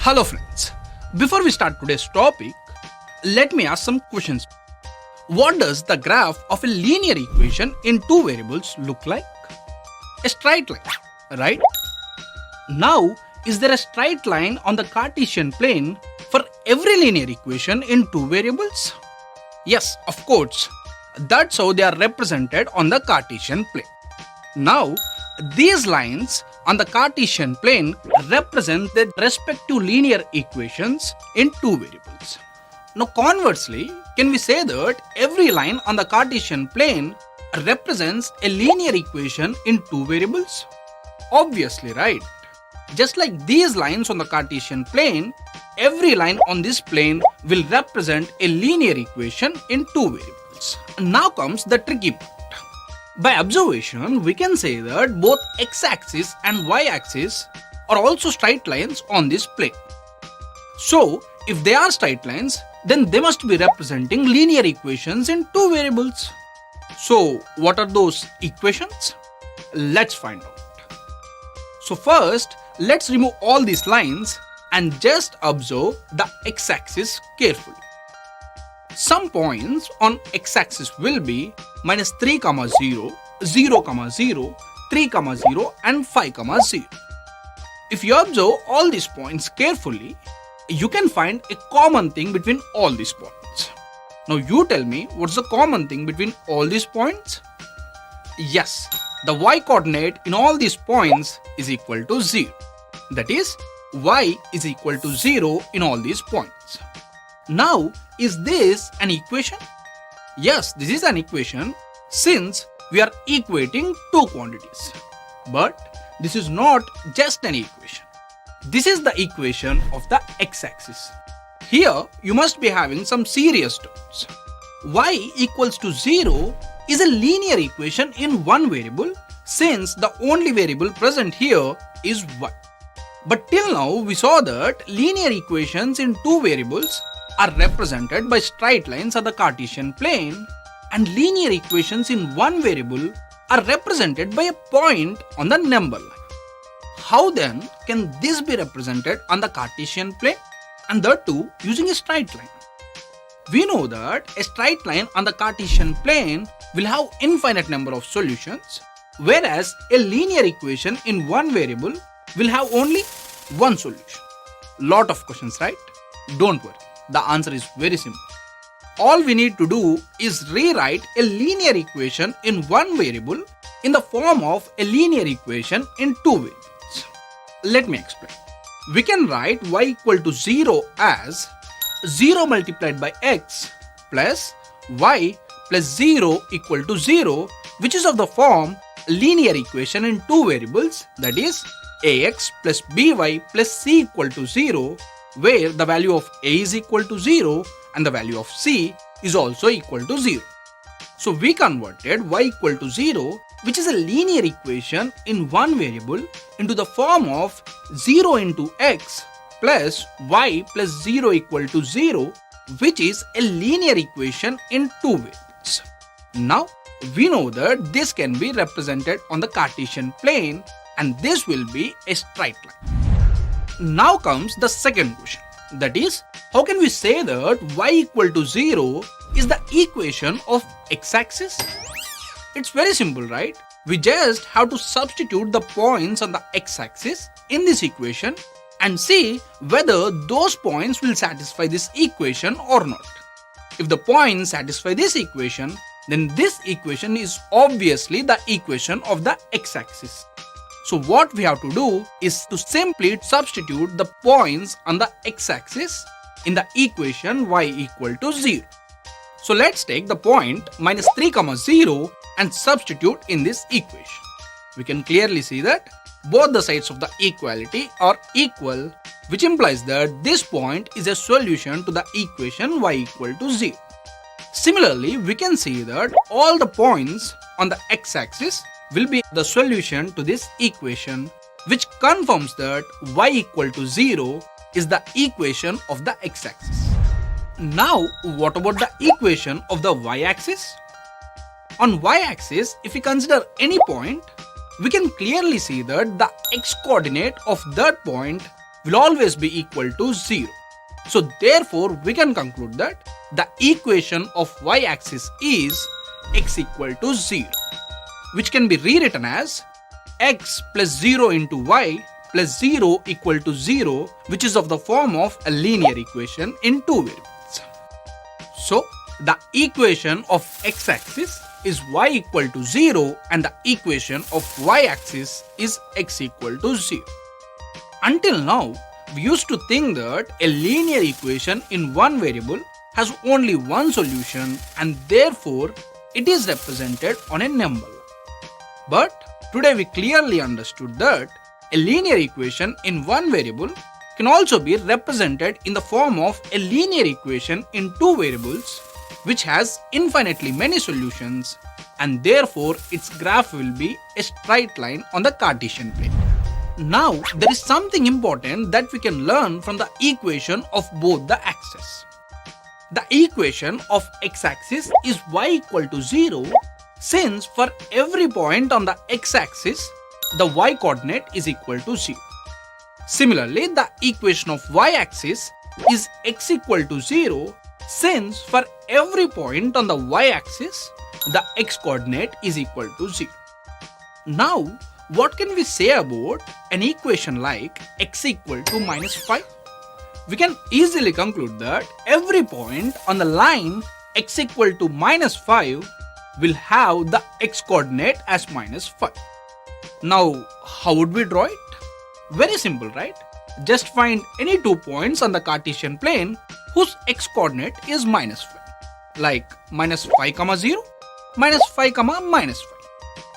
Hello friends, before we start today's topic, let me ask some questions. What does the graph of a linear equation in two variables look like? A straight line, right? Now, is there a straight line on the Cartesian plane for every linear equation in two variables? Yes, of course. That's how they are represented on the Cartesian plane. Now, these lines on the Cartesian plane represent the respective linear equations in two variables. Now, conversely, can we say that every line on the Cartesian plane represents a linear equation in two variables? Obviously, right? Just like these lines on the Cartesian plane, every line on this plane will represent a linear equation in two variables. Now comes the tricky part. By observation, we can say that both x-axis and y-axis are also straight lines on this plane. So, if they are straight lines, then they must be representing linear equations in two variables. So, what are those equations? Let's find out. So first, let's remove all these lines and just observe the x-axis carefully. Some points on x-axis will be minus 3, 0, 0, 0, 3, 0 and 5, 0. If you observe all these points carefully, you can find a common thing between all these points. Now you tell me what's the common thing between all these points? Yes, the y-coordinate in all these points is equal to 0. That is, y is equal to 0 in all these points. Now, is this an equation? Yes, this is an equation since we are equating two quantities. But this is not just an equation. This is the equation of the x-axis. Here, you must be having some serious terms. Y equals to 0 is a linear equation in one variable since the only variable present here is y. But till now, we saw that linear equations in two variables are represented by straight lines on the Cartesian plane, and linear equations in one variable are represented by a point on the number line. How then can this be represented on the Cartesian plane, and that too using a straight line? We know that a straight line on the Cartesian plane will have infinite number of solutions, whereas a linear equation in one variable will have only one solution. Lot of questions, right? Don't worry. The answer is very simple. All we need to do is rewrite a linear equation in one variable in the form of a linear equation in two variables. Let me explain. We can write y equal to 0 as 0 multiplied by x plus y plus 0 equal to 0, which is of the form linear equation in two variables, that is ax plus by plus c equal to 0, where the value of a is equal to 0 and the value of c is also equal to 0. So we converted y equal to 0, which is a linear equation in one variable, into the form of 0 into x plus y plus 0 equal to 0, which is a linear equation in two variables. Now we know that this can be represented on the Cartesian plane, and this will be a straight line. Now comes the second question, that is, how can we say that y equal to 0 is the equation of x-axis? It's very simple, right? We just have to substitute the points on the x-axis in this equation and see whether those points will satisfy this equation or not. If the points satisfy this equation, then this equation is obviously the equation of the x-axis. So what we have to do is to simply substitute the points on the x-axis in the equation y equal to 0. So let's take the point minus 3, 0 and substitute in this equation. We can clearly see that both the sides of the equality are equal, which implies that this point is a solution to the equation y equal to 0. Similarly, we can see that all the points on the x-axis will be the solution to this equation, which confirms that y equal to 0 is the equation of the x-axis. Now, what about the equation of the y-axis? On y-axis, if we consider any point, we can clearly see that the x-coordinate of that point will always be equal to 0. So therefore we can conclude that the equation of y-axis is x equal to 0, which can be rewritten as x plus 0 into y plus 0 equal to 0, which is of the form of a linear equation in two variables. So the equation of x-axis is y equal to 0 and the equation of y-axis is x equal to 0. Until now, we used to think that a linear equation in one variable has only one solution and therefore it is represented on a number line. But today we clearly understood that a linear equation in one variable can also be represented in the form of a linear equation in two variables which has infinitely many solutions, and therefore its graph will be a straight line on the Cartesian plane. Now there is something important that we can learn from the equation of both the axes. The equation of x-axis is y equal to 0 since for every point on the x-axis the y-coordinate is equal to 0. Similarly, the equation of y-axis is x equal to 0 since for every point on the y-axis the x-coordinate is equal to 0. Now, what can we say about an equation like x equal to minus 5? We can easily conclude that every point on the line x equal to minus 5 will have the x-coordinate as minus 5. Now, how would we draw it? Very simple, right? Just find any 2 points on the Cartesian plane whose x-coordinate is minus 5. Like minus 5, 0, minus 5, minus 5.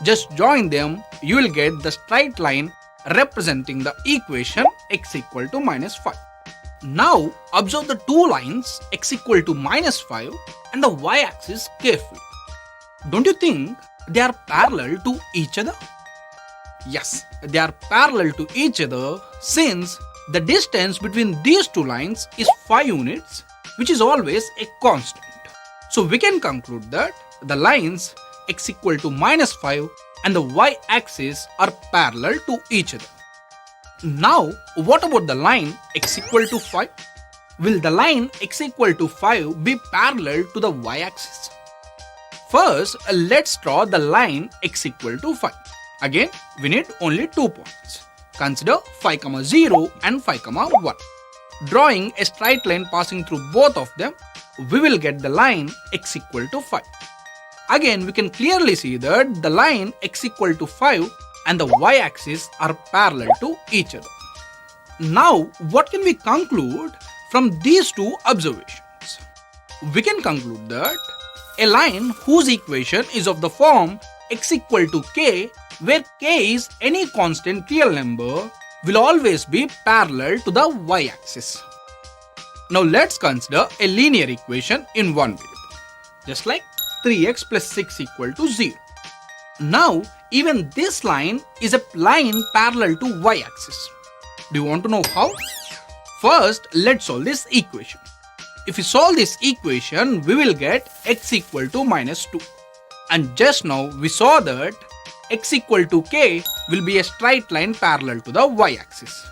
Just join them, you will get the straight line representing the equation x equal to minus 5. Now observe the two lines x equal to minus 5 and the y-axis carefully. Don't you think they are parallel to each other? Yes, they are parallel to each other since the distance between these two lines is 5 units, which is always a constant. So we can conclude that the lines x equal to minus 5 and the y-axis are parallel to each other. Now, what about the line x equal to 5? Will the line x equal to 5 be parallel to the y-axis? First, let's draw the line x equal to 5. Again, we need only 2 points. Consider 5, 0 and 5, 1. Drawing a straight line passing through both of them, we will get the line x equal to 5. Again, we can clearly see that the line x equal to 5 and the y-axis are parallel to each other. Now, what can we conclude from these two observations? We can conclude that a line whose equation is of the form x equal to k, where k is any constant real number, will always be parallel to the y-axis. Now let's consider a linear equation in one variable, just like 3x plus 6 equal to 0. Now, even this line is a line parallel to y-axis. Do you want to know how? First, let's solve this equation. If we solve this equation, we will get x equal to minus 2. And just now, we saw that x equal to k will be a straight line parallel to the y-axis.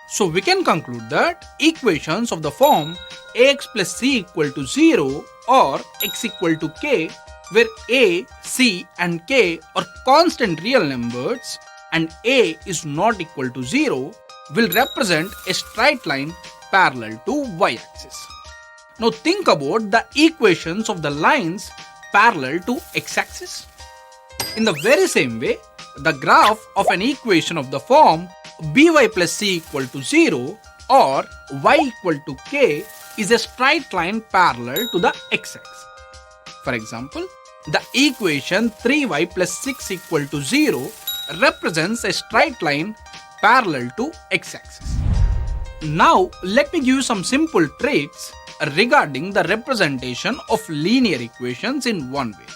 So we can conclude that equations of the form ax plus c equal to 0 or x equal to k, where a, c and k are constant real numbers and a is not equal to 0, will represent a straight line parallel to y-axis. Now think about the equations of the lines parallel to x-axis. In the very same way, the graph of an equation of the form by plus c equal to 0 or y equal to k is a straight line parallel to the x-axis. For example, the equation 3y plus 6 equal to 0 represents a straight line parallel to x-axis. Now, let me give you some simple tricks regarding the representation of linear equations in one variable.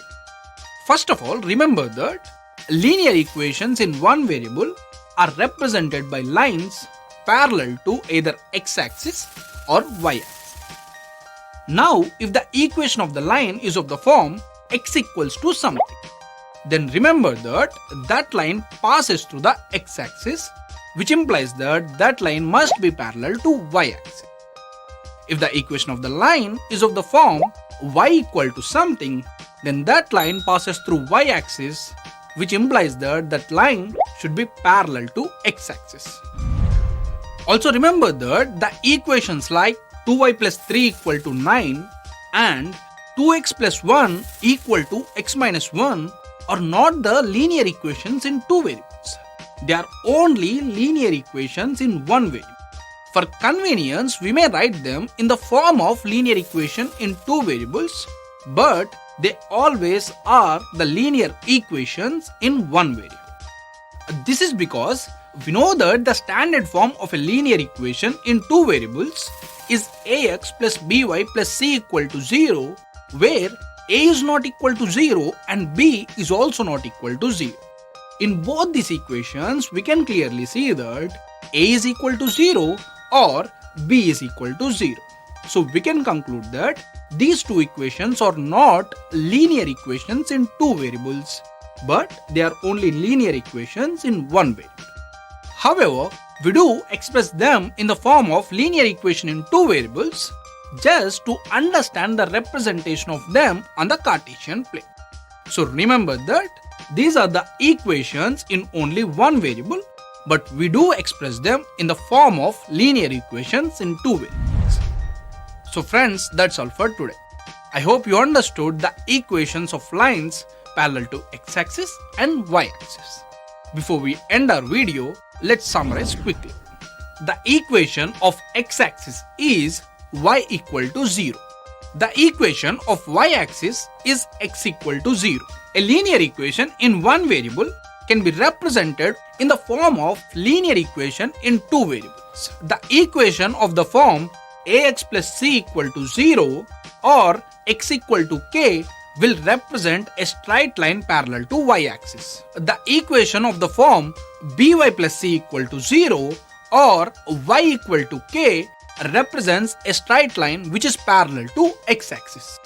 First of all, remember that linear equations in one variable are represented by lines parallel to either x-axis or y-axis. Now, if the equation of the line is of the form x equals to something, then remember that that line passes through the x-axis which implies that that line must be parallel to y-axis. If the equation of the line is of the form y equal to something, then that line passes through y-axis, which implies that that line should be parallel to x-axis. Also remember that the equations like 2y plus 3 equal to 9 and 2x plus 1 equal to x minus 1 are not the linear equations in two variables. They are only linear equations in one variable. For convenience, we may write them in the form of linear equation in two variables, but they always are the linear equations in one variable. This is because we know that the standard form of a linear equation in two variables is ax plus by plus c equal to 0, where a is not equal to 0 and b is also not equal to 0. In both these equations, we can clearly see that a is equal to 0 or b is equal to 0. So we can conclude that these two equations are not linear equations in two variables, but they are only linear equations in one variable. However, we do express them in the form of linear equation in two variables just to understand the representation of them on the Cartesian plane. So remember that these are the equations in only one variable, but we do express them in the form of linear equations in two variables. So friends, that's all for today. I hope you understood the equations of lines parallel to x-axis and y-axis. Before we end our video, let's summarize quickly. The equation of x-axis is y equal to 0. The equation of y-axis is x equal to 0. A linear equation in one variable can be represented in the form of linear equation in two variables. The equation of the form ax plus c equal to 0 or x equal to k will represent a straight line parallel to y-axis. The equation of the form by plus c equal to 0 or y equal to k represents a straight line which is parallel to x-axis.